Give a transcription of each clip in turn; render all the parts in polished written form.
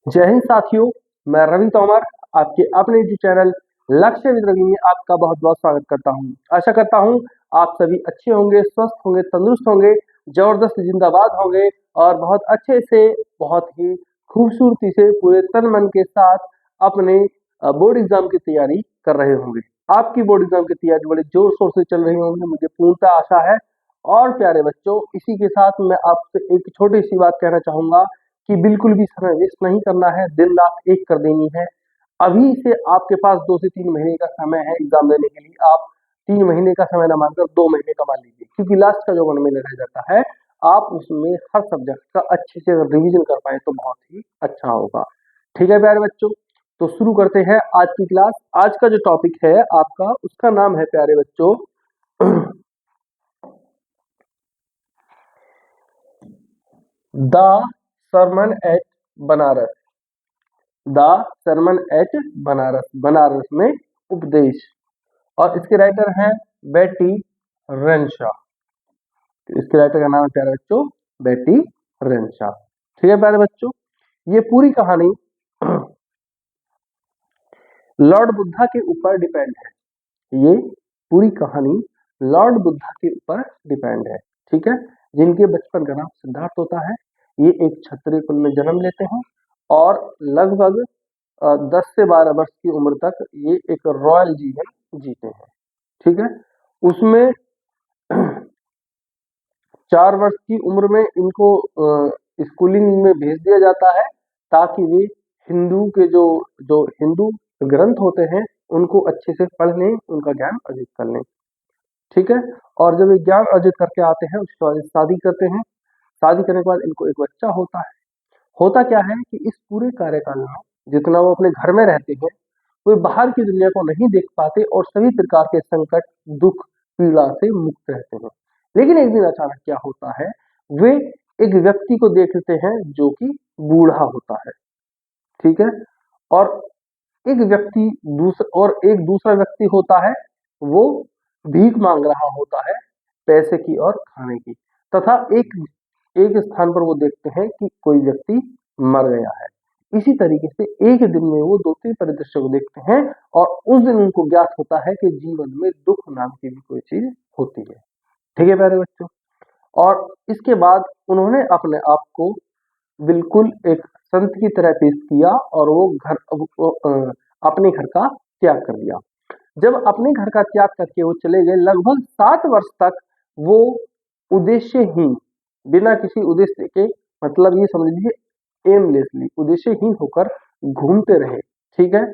जय हिंद साथियों, मैं रवि तोमर आपके अपने यूट्यूब चैनल लक्ष्य विद रवि में आपका बहुत बहुत स्वागत करता हूं। आशा करता हूं आप सभी अच्छे होंगे, स्वस्थ होंगे, तंदुरुस्त होंगे, जबरदस्त जिंदाबाद होंगे और बहुत अच्छे से, बहुत ही खूबसूरती से पूरे तन मन के साथ अपने बोर्ड एग्जाम की तैयारी कर रहे होंगे। आपकी बोर्ड एग्जाम की तैयारी बड़े जोर शोर से चल रही होंगी, मुझे पूर्णतः आशा है। और प्यारे बच्चों, इसी के साथ मैं आपसे एक छोटी सी बात कहना चाहूंगा कि बिल्कुल भी समय वेस्ट नहीं करना है, दिन रात एक कर देनी है। अभी से आपके पास 2 से 3 महीने का समय है एग्जाम देने के लिए। आप 3 महीने का समय ना मानकर 2 महीने का मान लीजिए, क्योंकि लास्ट का जो 1 महीना रह जाता है, आप उसमें हर सब्जेक्ट का अच्छे से अगर रिवीजन कर पाए तो बहुत ही अच्छा होगा। ठीक है प्यारे बच्चों, तो शुरू करते हैं आज की क्लास। आज का जो टॉपिक है आपका, उसका नाम है प्यारे बच्चों the sermon at Benares. The sermon at Benares, Benares में उपदेश। और इसके राइटर हैं बेटी रेंशा। इसके राइटर का नाम है प्यारे बच्चों बेटी रेंशा। ठीक है प्यारे बच्चों, ये पूरी कहानी लॉर्ड बुद्धा के ऊपर डिपेंड है। ये पूरी कहानी लॉर्ड बुद्धा के ऊपर डिपेंड है। ठीक है, जिनके बचपन का नाम सिद्धार्थ होता है। ये एक क्षत्रिय कुल में जन्म लेते हैं और लगभग 10 से 12 वर्ष की उम्र तक ये एक रॉयल जीवन जीते हैं। ठीक है, उसमें 4 वर्ष की उम्र में इनको स्कूलिंग में भेज दिया जाता है, ताकि वे हिंदू के जो जो हिंदू ग्रंथ होते हैं उनको अच्छे से पढ़ लें, उनका ज्ञान अर्जित कर लें। ठीक है, और जब ये ज्ञान अर्जित करके आते हैं उसके बाद शादी करते हैं। शादी करने के बाद इनको एक बच्चा होता है। होता क्या है कि इस पूरे कार्यकाल में जितना वो अपने घर में रहते हैं, वे बाहर की दुनिया को नहीं देख पाते और सभी प्रकार के संकट, दुख, पीड़ा से मुक्त रहते हैं। लेकिन एक दिन अचानक क्या होता है, वे एक व्यक्ति को देखते हैं जो कि बूढ़ा होता है। ठीक है, और एक दूसरा व्यक्ति होता है, वो भीख मांग रहा होता है पैसे की और खाने की। तथा एक एक स्थान पर वो देखते हैं कि कोई व्यक्ति मर गया है। इसी तरीके से एक दिन में वो 2-3 परिदृश्य को देखते हैं और उस दिन उनको ज्ञात होता है कि जीवन में दुख नाम की भी कोई चीज होती है। ठीक है प्यारे बच्चों, और इसके बाद उन्होंने अपने आप को बिल्कुल एक संत की तरह पेश किया और अपने घर का त्याग कर दिया। जब अपने घर का त्याग करके वो चले गए, लगभग 7 वर्ष तक वो उद्देश्यहीन, बिना किसी उद्देश्य के, मतलब ये समझ लीजिए एमलेसली, उद्देश्यहीन होकर घूमते रहे। ठीक है,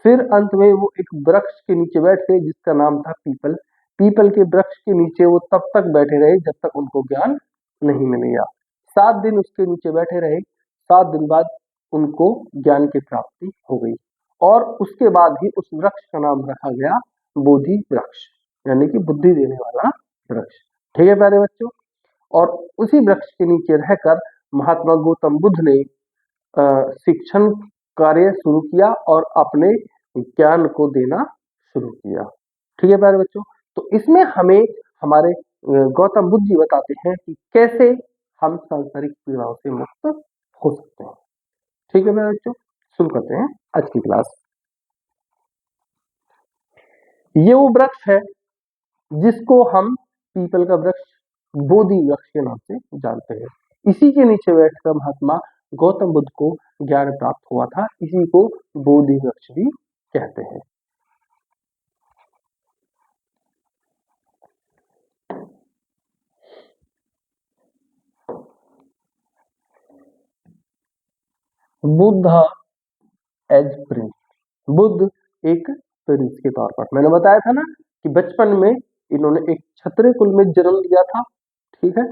फिर अंत में वो एक वृक्ष के नीचे बैठ गए जिसका नाम था पीपल। पीपल के वृक्ष के नीचे वो तब तक बैठे रहे जब तक उनको ज्ञान नहीं मिलेगा। 7 दिन उसके नीचे बैठे रहे। 7 दिन बाद उनको ज्ञान की प्राप्ति हो गई और उसके बाद ही उस वृक्ष का नाम रखा गया बोधि वृक्ष, यानी कि बुद्धि देने वाला वृक्ष। ठीक है प्यारे बच्चों, और उसी वृक्ष के नीचे रहकर महात्मा गौतम बुद्ध ने शिक्षण कार्य शुरू किया और अपने ज्ञान को देना शुरू किया। ठीक है प्यारे बच्चों, तो इसमें हमें हमारे गौतम बुद्ध जी बताते हैं कि कैसे हम सांसारिक पीड़ाओं से मुक्त हो सकते हैं। ठीक है प्यारे बच्चों, शुरू करते हैं आज की क्लास। ये वो वृक्ष है जिसको हम पीपल का वृक्ष, बोधि वृक्ष के नाम से जानते हैं। इसी के नीचे बैठकर महात्मा गौतम बुद्ध को ज्ञान प्राप्त हुआ था। इसी को बोधि वृक्ष भी कहते हैं। बुद्ध एज प्रिंस, बुद्ध एक प्रिंस के तौर पर, मैंने बताया था ना कि बचपन में इन्होंने एक क्षत्रिय कुल में जन्म लिया था। ठीक है,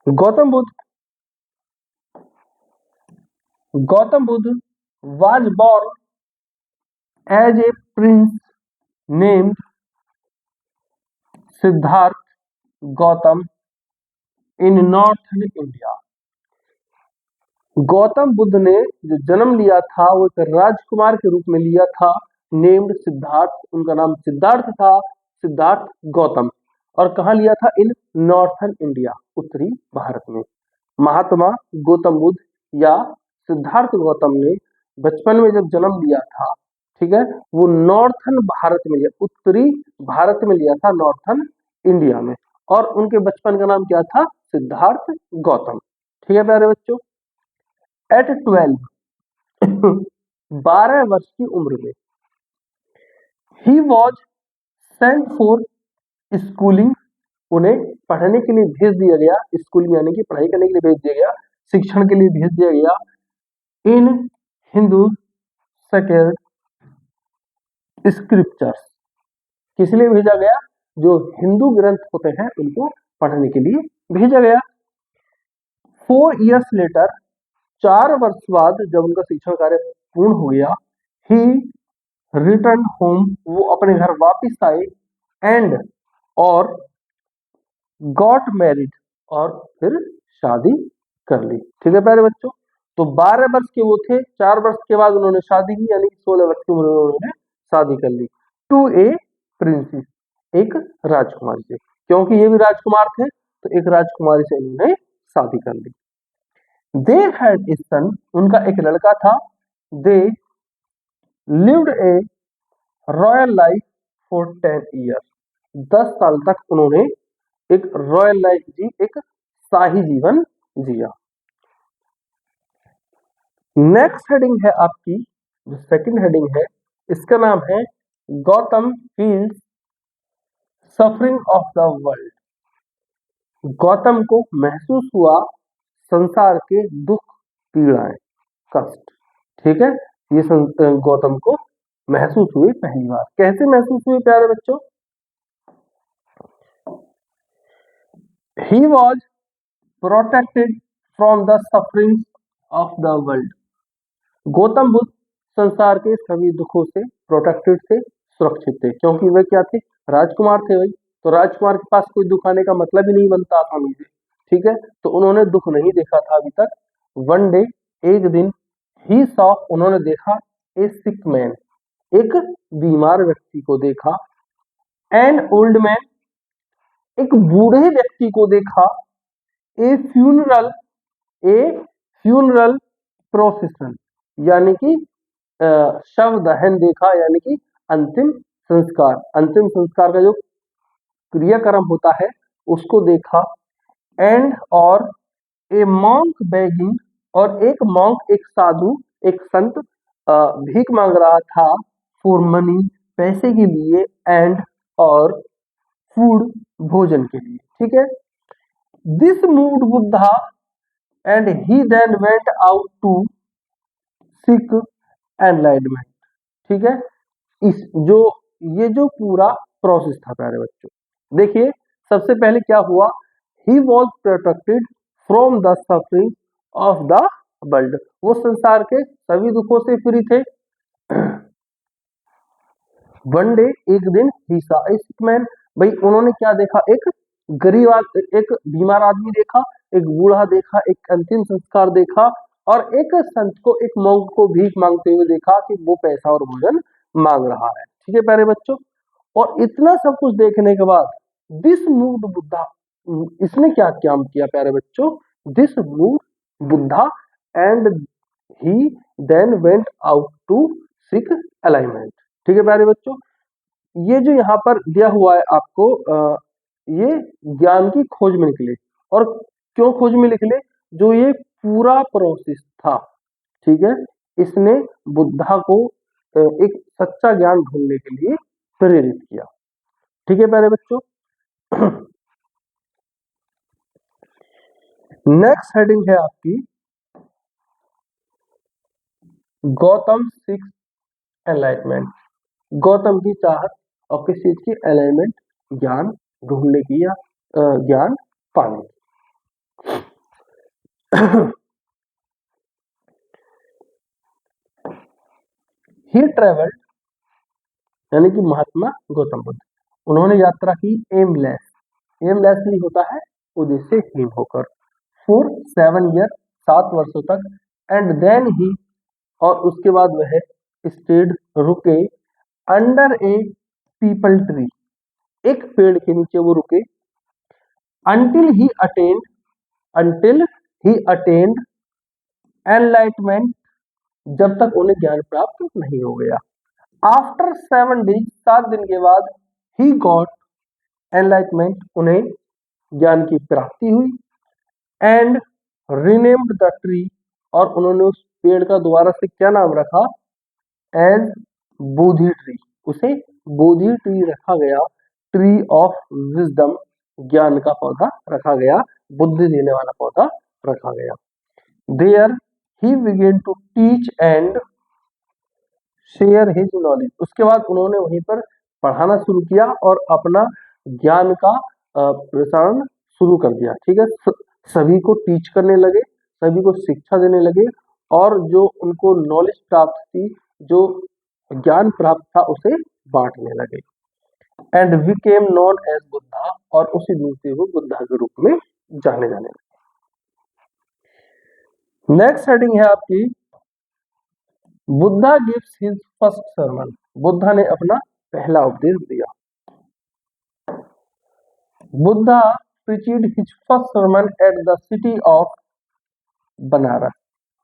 Gautam Buddha was born as a prince named Siddharth Gautam in northern India. Gautam Buddha ने जो जन्म लिया था वो एक राजकुमार के रूप में लिया था, नेम्ड सिद्धार्थ। उनका नाम सिद्धार्थ था, सिद्धार्थ गौतम। और कहाँ लिया था? इन नॉर्थन इंडिया, उत्तरी भारत में। महात्मा गौतम बुद्ध या सिद्धार्थ गौतम ने बचपन में जब जन्म लिया था, ठीक है, वो नॉर्थन भारत में लिया, उत्तरी भारत में लिया था, नॉर्थन इंडिया में। और उनके बचपन का नाम क्या था? सिद्धार्थ गौतम। ठीक है प्यारे बच्चों। एट 12 12 वर्ष की उम्र में he was sent for schooling, उन्हें पढ़ने के लिए भेज दिया गया, स्कूलिंग यानी कि पढ़ाई करने के लिए भेज दिया गया, शिक्षण के लिए भेज दिया गया। इन हिंदू सेक्रेड स्क्रिप्चर्स, किस लिए भेजा गया? जो हिंदू ग्रंथ होते हैं उनको पढ़ने के लिए भेजा गया। 4 years लेटर, 4 वर्ष बाद जब उनका शिक्षण कार्य पूर्ण हो गया, ही रिटर्न होम, वो अपने घर वापिस आए, एंड और गॉट मैरिड, और फिर शादी कर ली। ठीक है प्यारे बच्चों। तो 12 वर्ष के वो थे, 4 वर्ष के बाद उन्होंने शादी की, यानी 16 वर्ष की उम्र में उन्होंने शादी कर ली। टू ए प्रिंसेस, एक राजकुमारी से, क्योंकि ये भी राजकुमार थे तो एक राजकुमारी से उन्होंने शादी कर ली। दे हैड ए सन, उनका एक लड़का था। They lived A royal life for 10 years, 10 साल तक उन्होंने एक रॉयल लाइफ जी, एक शाही जीवन जिया। नेक्स्ट हेडिंग है आपकी, जो सेकंड हेडिंग है, इसका नाम है Gautam feels suffering of the world. Gautam को महसूस हुआ संसार के दुख, पीड़ाएं, कष्ट। ठीक है, ये गौतम को महसूस हुई पहली बार। कैसे महसूस हुई प्यारे बच्चों? He was protected from the suffering of the world. Gautam Buddha संसार के सभी दुखों से प्रोटेक्टेड थे, सुरक्षित थे, क्योंकि वे क्या थे? राजकुमार थे भाई। तो राजकुमार के पास कोई दुख आने का मतलब ही नहीं बनता आसानी से। ठीक है, तो उन्होंने दुख नहीं देखा था अभी तक। वन डे, एक दिन, ही सॉ, उन्होंने देखा, ए सिक मैन, एक बीमार व्यक्ति को देखा, एन ओल्ड मैन, एक बूढ़े व्यक्ति को देखा, ए फ्यूनरल, ए फ्यूनरल प्रोसेशन, यानी कि शव दहन देखा, यानी कि अंतिम संस्कार, अंतिम संस्कार का जो क्रियाक्रम होता है उसको देखा। एंड और ए मॉन्क बेगिंग, और एक मॉन्क, एक साधु, एक संत भीख मांग रहा था, फॉर मनी, पैसे के लिए, एंड और फूड, भोजन के लिए। ठीक है, this moved Buddha and he then went out to seek enlightenment. ठीक है, इस जो ये जो पूरा प्रोसेस था प्यारे बच्चों, देखिए सबसे पहले क्या हुआ? He was protected from the suffering of the world, वो संसार के सभी दुखों से फ्री थे। वन डे, एक दिन, ही सा ए सिक मैन, भाई उन्होंने क्या देखा? एक गरीब एक बीमार आदमी देखा, एक बूढ़ा देखा, एक अंतिम संस्कार देखा, और एक संत को, एक मॉन्क को भीख मांगते हुए देखा कि वो पैसा और भोजन मांग रहा है। ठीक है प्यारे बच्चों, और इतना सब कुछ देखने के बाद दिस मूव्ड बुद्धा, इसने क्या काम किया प्यारे बच्चों? This moved Buddha and he then went out to seek alignment. ठीक है प्यारे बच्चों, ये जो यहाँ पर दिया हुआ है आपको, ये ज्ञान की खोज में निकले। और क्यों खोज में निकले? जो ये पूरा प्रोसेस था, ठीक है, इसने बुद्धा को एक सच्चा ज्ञान ढूंढने के लिए प्रेरित किया। ठीक है प्यारे बच्चों। नेक्स्ट हेडिंग है आपकी गौतम सिक्स एनलाइटमेंट। गौतम की चाहत और किस चीज की? एलाइनमेंट, ज्ञान ढूंढने की या ज्ञान पाने की। ही ट्रेवल्ड, यानी कि महात्मा गौतम बुद्ध, उन्होंने यात्रा की एमलेस, एमलेसली होता है उद्देश्यहीन होकर, फॉर 7 years, 7 वर्षों तक, एंड देन ही, और उसके बाद वह स्टेड, रुके, अंडर ए पीपल ट्री, एक पेड़ के नीचे वो रुके, until he attained एनलाइटमेंट, जब तक उन्हें ज्ञान प्राप्त नहीं हो गया। आफ्टर 7 डेज, 7 दिन के बाद, ही गॉट एनलाइटमेंट, उन्हें ज्ञान की प्राप्ति हुई। एंड रीनेम्ड द ट्री, और उन्होंने उस पेड़ का दोबारा से क्या नाम रखा? एज बोधि ट्री, उसे बोधि ट्री रखा गया। ट्री ऑफ विजडम, ज्ञान का पौधा रखा गया, बुद्धि देने वाला पौधा रखा गया। There he began to teach and share his knowledge, उसके बाद उन्होंने वहीं पर पढ़ाना शुरू किया और अपना ज्ञान का प्रसारण शुरू कर दिया। ठीक है, सभी को टीच करने लगे, सभी को शिक्षा देने लगे, और जो उनको नॉलेज प्राप्त थी, जो ज्ञान प्राप्त था, उसे बांटने लगे। And became known as Buddha, और उसी दिन से वो बुद्धा के रूप में जाने लगे। नेक्स्ट हेडिंग है आपकी, Buddha gives his first sermon, Buddha ने अपना पहला उपदेश दिया। Buddha preached his first sermon at the city of Banaras,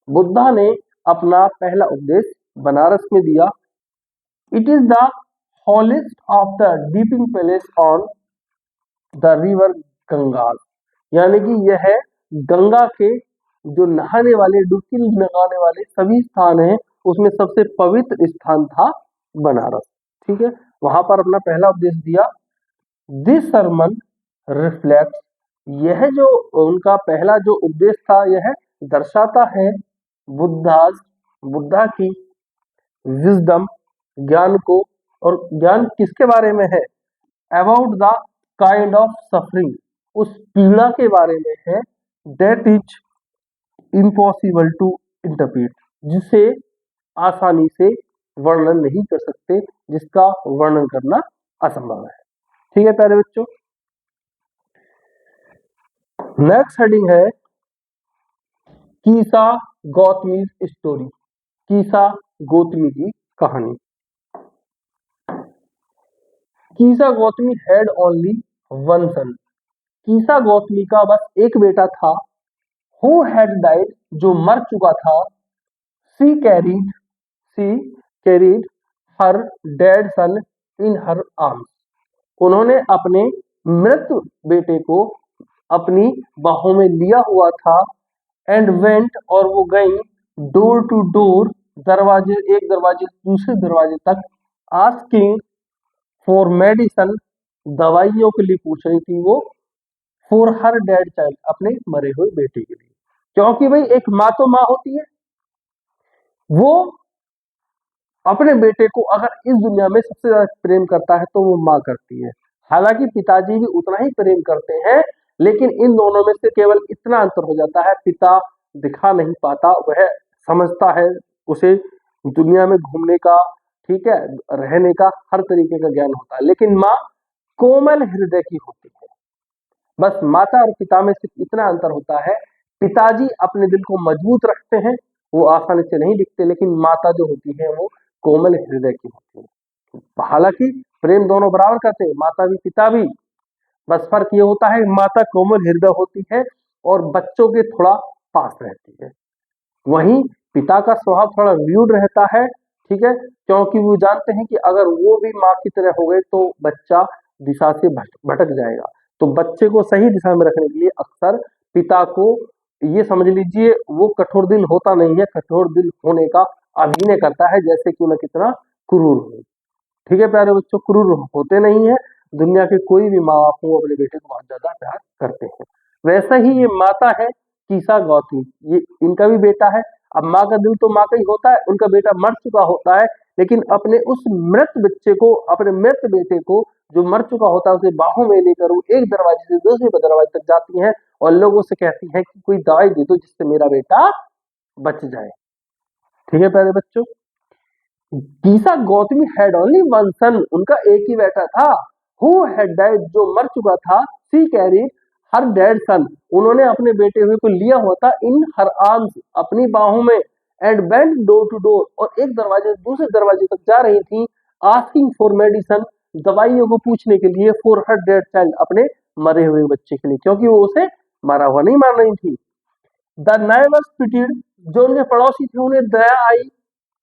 Buddha ने अपना पहला उपदेश बनारस में दिया। It is the holiest of the dipping palace on the river Ganga, यानी कि यह गंगा के जो नहाने वाले, डुबकी लगाने वाले सभी स्थान हैं, उसमें सबसे पवित्र स्थान था बनारस। ठीक है, वहां पर अपना पहला उपदेश दिया। दिस सर्मन रिफ्लेक्ट, यह जो उनका पहला जो उपदेश था, यह दर्शाता है बुद्धा की विजडम, ज्ञान को, और ज्ञान किसके बारे में है? About the kind of suffering, उस पीड़ा के बारे में है, that is impossible to interpret, जिसे आसानी से वर्णन नहीं कर सकते, जिसका वर्णन करना असंभव है। ठीक है प्यारे बच्चों, नेक्स्ट हेडिंग है कीसा गौतमी स्टोरी, कीसा गौतमी की कहानी। कीसा गौतमी हैड ओनली वन सन, कीसा गौतमी का बस एक बेटा था। हु हैड डाइड, जो मर चुका था। She carried her dead son in her arms, उन्होंने अपने मृत बेटे को अपनी बाहों में लिया हुआ था। एंड वेंट, और वो गई, डोर टू डोर, दरवाजे, एक दरवाजे दूसरे दरवाजे तक, आस्किंग फॉर मेडिसन, दवाइयों के लिए पूछ रही थी वो, फॉर हर डेड चाइल्ड, अपने मरे हुए बेटे के लिए। क्योंकि भाई एक माँ तो माँ होती है, वो अपने बेटे को अगर इस दुनिया में सबसे ज्यादा प्रेम करता है तो वो माँ करती है। हालांकि पिताजी भी उतना ही प्रेम करते हैं, लेकिन इन दोनों में से केवल इतना अंतर हो जाता है, पिता दिखा नहीं पाता, वह समझता है, उसे दुनिया में घूमने का, ठीक है, रहने का हर तरीके का ज्ञान होता है, लेकिन माँ कोमल हृदय की होती है। बस माता और पिता में सिर्फ इतना अंतर होता है, पिताजी अपने दिल को मजबूत रखते हैं, वो आसानी से नहीं दिखते, लेकिन माता जो होती है वो कोमल हृदय की होती है। हालांकि प्रेम दोनों बराबर करते हैं, माता भी पिता भी, बस फर्क ये होता है माता कोमल हृदय होती है और बच्चों के थोड़ा पास रहती है, वहीं पिता का स्वभाव थोड़ा व्यूड रहता है। ठीक है, क्योंकि वो जानते हैं कि अगर वो भी माँ की तरह हो गए तो बच्चा दिशा से भटक जाएगा। तो बच्चे को सही दिशा में रखने के लिए अक्सर पिता को, ये समझ लीजिए, वो कठोर दिल होता नहीं है, कठोर दिल होने का अभिनय करता है, जैसे कि मैं कितना क्रूर हूँ। ठीक है प्यारे बच्चों, क्रूर होते नहीं है, दुनिया के कोई भी माँ बाप को अपने बेटे को बहुत ज्यादा प्यार करते हैं। वैसा ही ये माता है कीसा गौतमी, ये इनका भी बेटा है। अब माँ का दिल तो माँ का ही होता है, उनका बेटा मर चुका होता है, लेकिन अपने उस मृत बच्चे को, अपने मृत बेटे को जो मर चुका होता है, उसे बाहों में लेकर वो एक दरवाजे से दूसरे दरवाजे तक जाती हैं और लोगों से कहती हैं कि कोई दवाई दे दो जिससे मेरा बेटा बच जाए। ठीक है प्यारे बच्चों, कीसा गौतमी हैड ओनली वन सन, उनका एक ही बेटा था। हु हैड डाइड, जो मर चुका था। शी कैरीड हर डेड सन, उन्होंने अपने बेटे हुए को लिया हुआ था, इन हर आर्म्स, अपनी बाहों में। And went door to door, और एक दरवाजे दूसरे दरवाजे तक जा रही थी। आस्किंग फॉर मेडिसन, दवाइयों को पूछने के लिए। फॉर हर डेड चाइल्ड, अपने मरे हुए बच्चे के लिए, क्योंकि वो उसे मारा हुआ नहीं मान रही थी। द नाइबर्स पिटीड जो उनके पड़ोसी थे उन्हें दया आई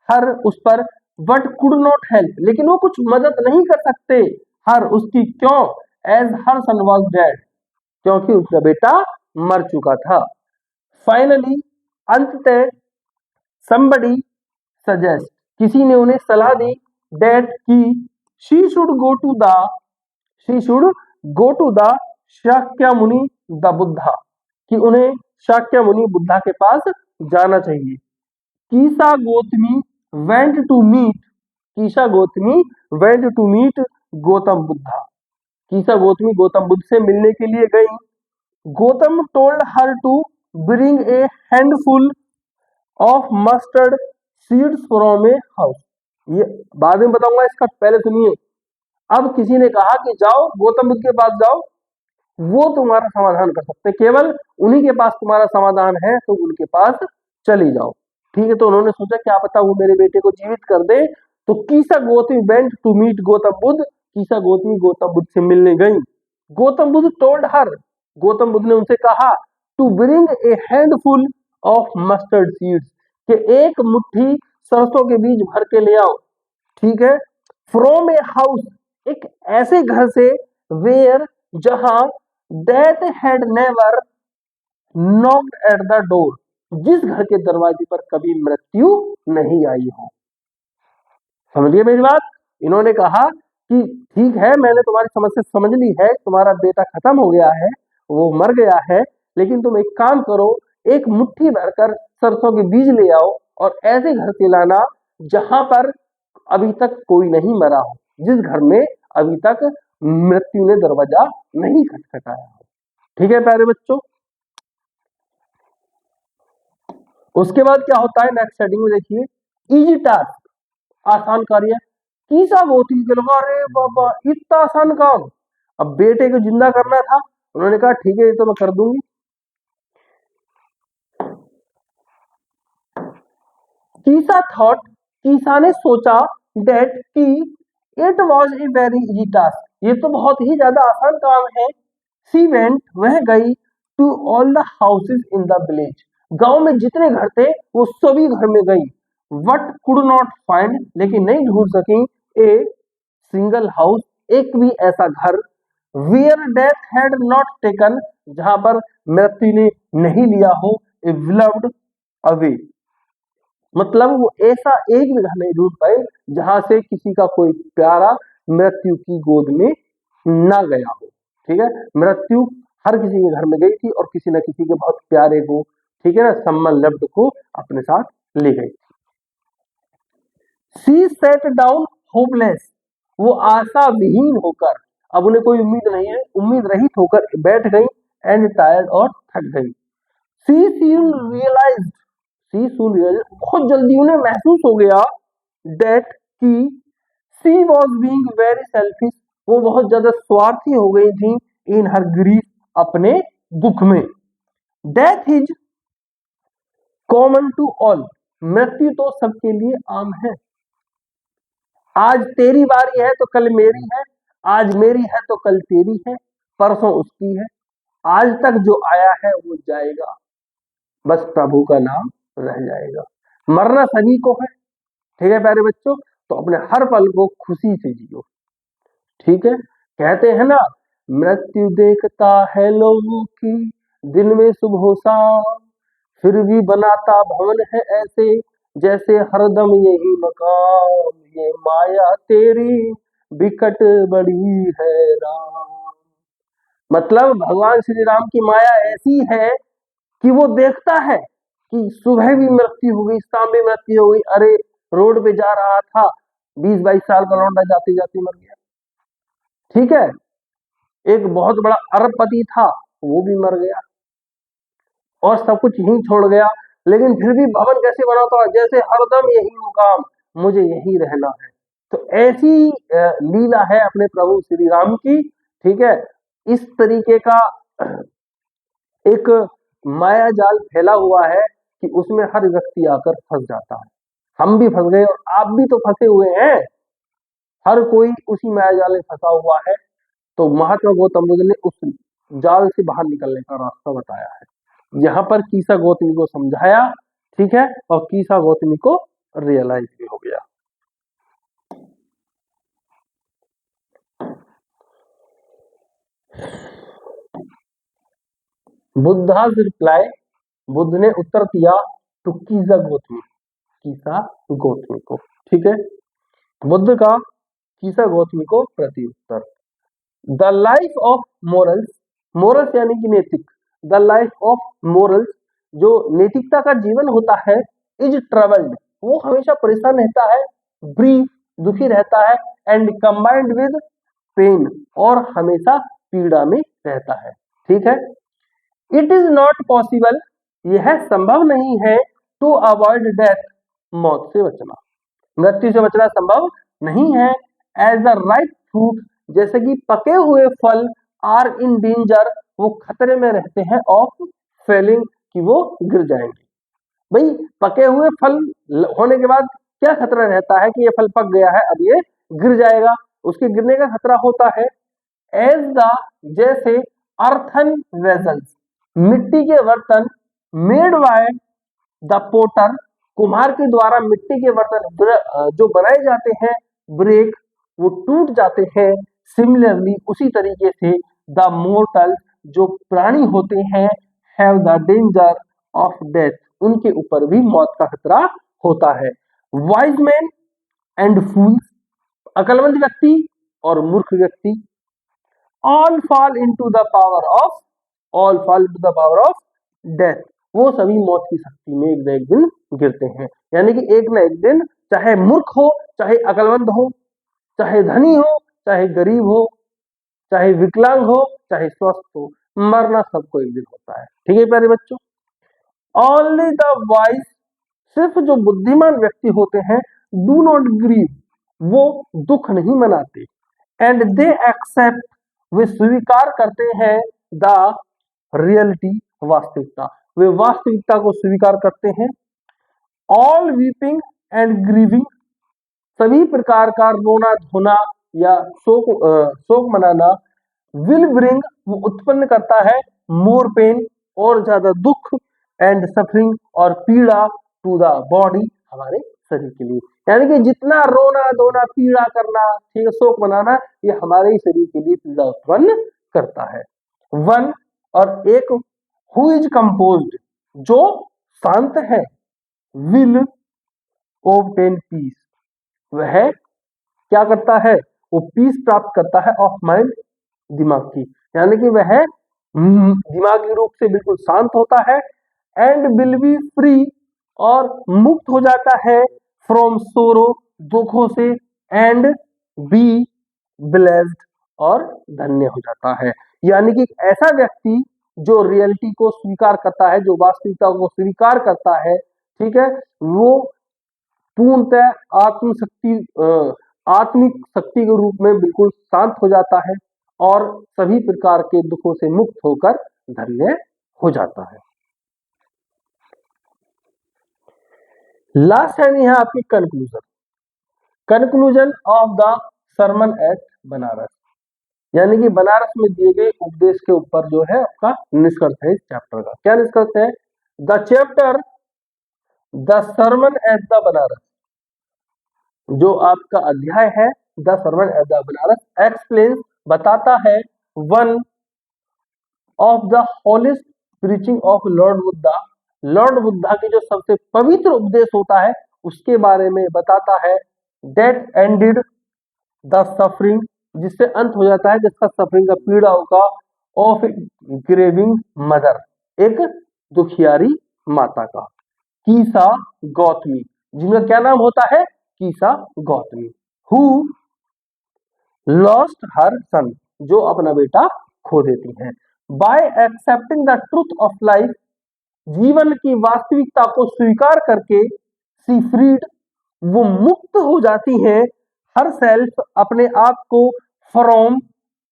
हर उस पर, बट कुड नॉट हेल्प, लेकिन वो कुछ मदद नहीं कर सकते हर उसकी, क्यों? As her son was dead, क्योंकि उसका बेटा मर चुका था। फाइनली, अंततः, somebody suggest, किसी ने उन्हें सलाह दी, that कि she should go to the she should go to the Shakya मुनि द बुद्धा, कि उन्हें शाक्य मुनि बुद्धा के पास जाना चाहिए। कीसा Gautami went to meet कीसा Gautami went to meet Gautam Buddha, कीसा Gotami Gautam Buddha से मिलने के लिए गई। Gautam told her to bring a handful of mustard seeds from a house, ये बाद में बताऊंगा इसका, पहले सुनिए। अब किसी ने कहा कि जाओ गौतम बुद्ध के पास जाओ, वो तुम्हारा समाधान कर सकते, केवल उन्हीं के पास तुम्हारा समाधान है, तो उनके पास चली जाओ। ठीक है, तो उन्होंने सोचा क्या पता वो मेरे बेटे को जीवित कर दे, तो Kisa Gotami went to meet Gautam Buddha, Kisa Gotami Gautam Buddha से मिलने गई। गौतम बुद्ध टोल्ड हर, गौतम बुद्ध ने उनसे कहा, to bring a handful of mustard seeds, कि एक मुट्ठी सरसों के बीज भर के ले आओ। ठीक है, फ्रॉम ए हाउस, एक ऐसे घर से, वेयर, जहां, that had never knocked at the door, जिस घर के दरवाजे पर कभी मृत्यु नहीं आई हो। समझिए मेरी बात। इन्होंने कहा कि ठीक है, मैंने तुम्हारी समस्या समझ ली है, तुम्हारा बेटा खत्म हो गया है, वो मर गया है, लेकिन तुम एक काम करो, एक मुट्ठी भरकर सरसों के बीज ले आओ और ऐसे घर से लाना जहां पर अभी तक कोई नहीं मरा हो, जिस घर में अभी तक मृत्यु ने दरवाजा नहीं खटखटाया हो। ठीक है प्यारे बच्चों, उसके बाद क्या होता है नेक्स्ट सेटिंग में देखिए, इजी टास्क, आसान कार्य। कीसा गौतम के लगा, अरे बाबा इतना आसान काम, अब बेटे को जिंदा करना था, उन्होंने कहा ठीक है ये तो मैं कर दूंगी। कीसा थॉट, कीसा ने सोचा, डेट कि it was a very easy task, ये तो बहुत ही ज्यादा आसान काम है। सी वेंट, वह गई, to all the houses in the village, गांव में जितने घर थे वो सभी घर में गई। वट कुड नॉट फाइंड, लेकिन नहीं ढूंढ सकी, ए सिंगल हाउस, एक भी ऐसा घर, where death had not taken, जहां पर मृत्यु ने नहीं लिया हो, ए बिलव्ड अवे, मतलब वो ऐसा एक भी घर नहीं ढूंढ पाए जहां से किसी का कोई प्यारा मृत्यु की गोद में ना गया हो। ठीक है, मृत्यु हर किसी के घर में गई थी और किसी न किसी के बहुत प्यारे को, ठीक है ना, सम्मान लब्ध को अपने साथ ले गई थी। सी सेट डाउन होपलेस, वो आशा विहीन होकर, अब उन्हें कोई उम्मीद नहीं है, उम्मीद रहित होकर बैठ गई, एंड टायर्ड, और थक गई। सी सून रियलाइज्ड, बहुत जल्दी उन्हें महसूस हो गया, डेट कि सी वॉज बीइंग वेरी सेल्फिश, वो बहुत ज्यादा स्वार्थी हो गई थी, इन हर ग्रीफ, अपने दुख में। Death is common to all, मृत्यु तो सबके लिए आम है। आज तेरी बारी है तो कल मेरी है, आज मेरी है तो कल तेरी है, परसों उसकी है, आज तक जो आया है वो जाएगा, बस प्रभु का नाम रह जाएगा। मरना सभी को है। ठीक है प्यारे बच्चों, तो अपने हर पल को खुशी से जियो। ठीक है, कहते हैं ना, मृत्यु देखता है लोगों की दिन में सुबह शाम, फिर भी बनाता भवन है ऐसे जैसे हरदम यही मकाम, ये माया तेरी बिकट बड़ी है राम। मतलब भगवान श्री राम की माया ऐसी है कि वो देखता है कि सुबह भी मृत्यु हो गई, शाम भी मृत्यु हो गई, अरे रोड पे जा रहा था, 20-22 साल का लौंडा जाते जाते मर गया। ठीक है, एक बहुत बड़ा अरबपति था, वो भी मर गया और सब कुछ यहीं छोड़ गया, लेकिन फिर भी भवन कैसे बनाता है, जैसे हरदम यही मुकाम, मुझे यही रहना है। तो ऐसी लीला है अपने प्रभु श्री राम की। ठीक है, इस तरीके का एक माया जाल फैला हुआ है कि उसमें हर व्यक्ति आकर फंस जाता है। हम भी फंस गए और आप भी तो फंसे हुए हैं, हर कोई उसी माया जाल में फंसा हुआ है। तो महात्मा गौतम बुद्ध ने उस जाल से बाहर निकलने का रास्ता बताया है, यहाँ पर कीसा गौतमी को समझाया। ठीक है, और कीसा गौतमी को रियलाइज भी हो गया। बुद्धा's रिप्लाई, बुद्ध ने उत्तर दिया टू कीसा गौतमी, कीसा गौतमी को। ठीक है, बुद्ध का कीसा गौतमी को प्रति उत्तर, the life of morals, morals यानी कि नैतिक, द लाइफ ऑफ मोरल्स, जो नैतिकता का जीवन होता है, इज ट्रबल्ड, वो हमेशा परेशान रहता है, ब्रीफ, दुखी रहता है, एंड कंबाइंड विद पेन, और हमेशा पीड़ा में रहता है। ठीक है, इट इज नॉट पॉसिबल, यह संभव नहीं है, टू अवॉइड डेथ, मौत से बचना, मृत्यु से बचना संभव नहीं है, एज द राइट फ्रूट, जैसे कि पके हुए फल, आर इन डेंजर, वो खतरे में रहते हैं, ऑफ फेलिंग, कि वो गिर जाएंगे। भाई पके हुए फल होने के बाद क्या खतरा रहता है कि ये फल पक गया है, अब ये गिर जाएगा, उसके गिरने का खतरा होता है। एज द, जैसे अर्थन वेजल्स, मिट्टी के बर्तन, मेड बाय द पोटर, कुम्हार के द्वारा मिट्टी के बर्तन जो बनाए जाते हैं, ब्रेक, वो टूट जाते हैं, सिमिलरली, उसी तरीके से, द मोर्टल, जो प्राणी होते हैं, have the danger of death, उनके ऊपर भी मौत का खतरा होता है। वाइज मैन एंड फूल्स, अकलमंद व्यक्ति और मूर्ख व्यक्ति, all fall into the power of, all fall into the power of death, वो सभी मौत की शक्ति में एक न एक दिन गिरते हैं। यानी कि एक न एक दिन, चाहे मूर्ख हो, चाहे अकलमंद हो, चाहे धनी हो, चाहे गरीब हो, चाहे विकलांग हो, चाहे स्वस्थ हो, मरना सबको एक दिन होता है। ठीक है प्यारे बच्चों, ओनली द वाइज, सिर्फ जो बुद्धिमान व्यक्ति होते हैं, डू नॉट ग्रीव, वो दुख नहीं मनाते, एंड दे एक्सेप्ट, वे स्वीकार करते हैं, द रियलिटी, वास्तविकता, वे वास्तविकता को स्वीकार करते हैं। ऑल वीपिंग एंड ग्रीविंग, सभी प्रकार का रोना धोना या शोक मनाना, विल ब्रिंग, वो उत्पन्न करता है, मोर पेन, और ज्यादा दुख, एंड सफरिंग, और पीड़ा, टू द बॉडी, हमारे शरीर के लिए। यानी कि जितना रोना धोना, पीड़ा करना, ठीक है, शोक मनाना, ये हमारे ही शरीर के लिए पीड़ा उत्पन्न करता है। वन, और एक, हु इज कंपोज्ड, जो शांत है, विल ऑब्टेन पीस, वह क्या करता है, वो पीस प्राप्त करता है, ऑफ माइंड, दिमाग की, यानी कि वह दिमागी रूप से बिल्कुल शांत होता है, एंड विल बी फ्री, और मुक्त हो जाता है, फ्रॉम सोरो, दुखों से, एंड बी ब्लेस्ड, और धन्य हो जाता है। यानी कि ऐसा व्यक्ति जो रियलिटी को स्वीकार करता है, जो वास्तविकता को स्वीकार करता है, ठीक है, वो पूर्णतः आत्मिक शक्ति के रूप में बिल्कुल शांत हो जाता है, और सभी प्रकार के दुखों से मुक्त होकर धन्य हो जाता है। लास्ट है यहाँ आपकी conclusion, conclusion of the sermon at Benares, यानी कि बनारस में दिए गए उपदेश के ऊपर जो है आपका निष्कर्ष है इस चैप्टर का। क्या निष्कर्ष है? The chapter the sermon at the Benares, जो आपका अध्याय है the sermon at the Benares, explain, बताता है, one of the holiest preaching of Lord Buddha, Lord Buddha की जो सबसे पवित्र उपदेश होता है उसके बारे में बताता है, दैट एंडेड द सफरिंग, जिससे अंत हो जाता है, जिसका सफरिंग का पीड़ा होगा, ऑफ ग्रेविंग मदर, एक दुखियारी माता का, कीसा गौतमी, जिनका क्या नाम होता है, कीसा गौतमी, हु लॉस्ट हर सन, जो अपना बेटा खो देती हैं, bye accepting the truth of life, जीवन की वास्तविकता को स्वीकार करके, सी फ्रीड, वो मुक्त हो जाती है, हर सेल्फ, अपने आप को, फ्रॉम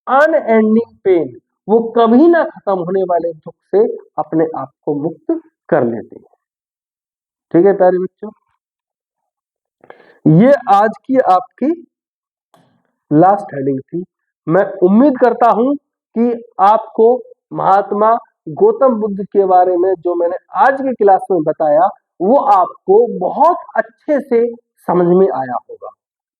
अनएंडिंग पेन, वो कभी ना खत्म होने वाले दुख से अपने आप को मुक्त कर लेते हैं। ठीक है प्यारे बच्चों, ये आज की आपकी लास्ट हेडिंग थी। मैं उम्मीद करता हूं कि आपको महात्मा गौतम बुद्ध के बारे में जो मैंने आज की क्लास में बताया वो आपको बहुत अच्छे से समझ में आया होगा।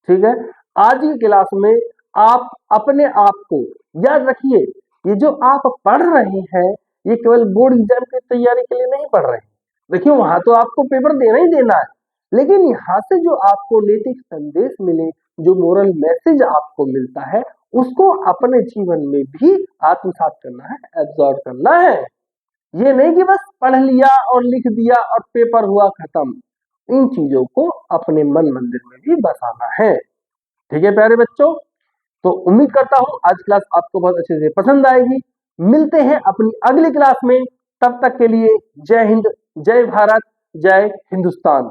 ठीक है, आज की क्लास में आप अपने आप को याद रखिए, ये जो आप पढ़ रहे हैं ये केवल बोर्ड एग्जाम की तैयारी के लिए नहीं पढ़ रहे हैं। देखिए वहां तो आपको पेपर देना ही देना है, लेकिन यहाँ से जो आपको नैतिक संदेश मिले, जो मोरल मैसेज आपको मिलता है, उसको अपने जीवन में भी आत्मसात करना है, एब्जॉर्ब करना है। ये नहीं कि बस पढ़ लिया और लिख दिया और पेपर हुआ खत्म। इन चीजों को अपने मन मंदिर में भी बसाना है। ठीक है प्यारे बच्चों, तो उम्मीद करता हूं आज क्लास आपको बहुत अच्छे से पसंद आएगी। मिलते हैं अपनी अगली क्लास में, तब तक के लिए जय हिंद, जय भारत, जय हिंदुस्तान।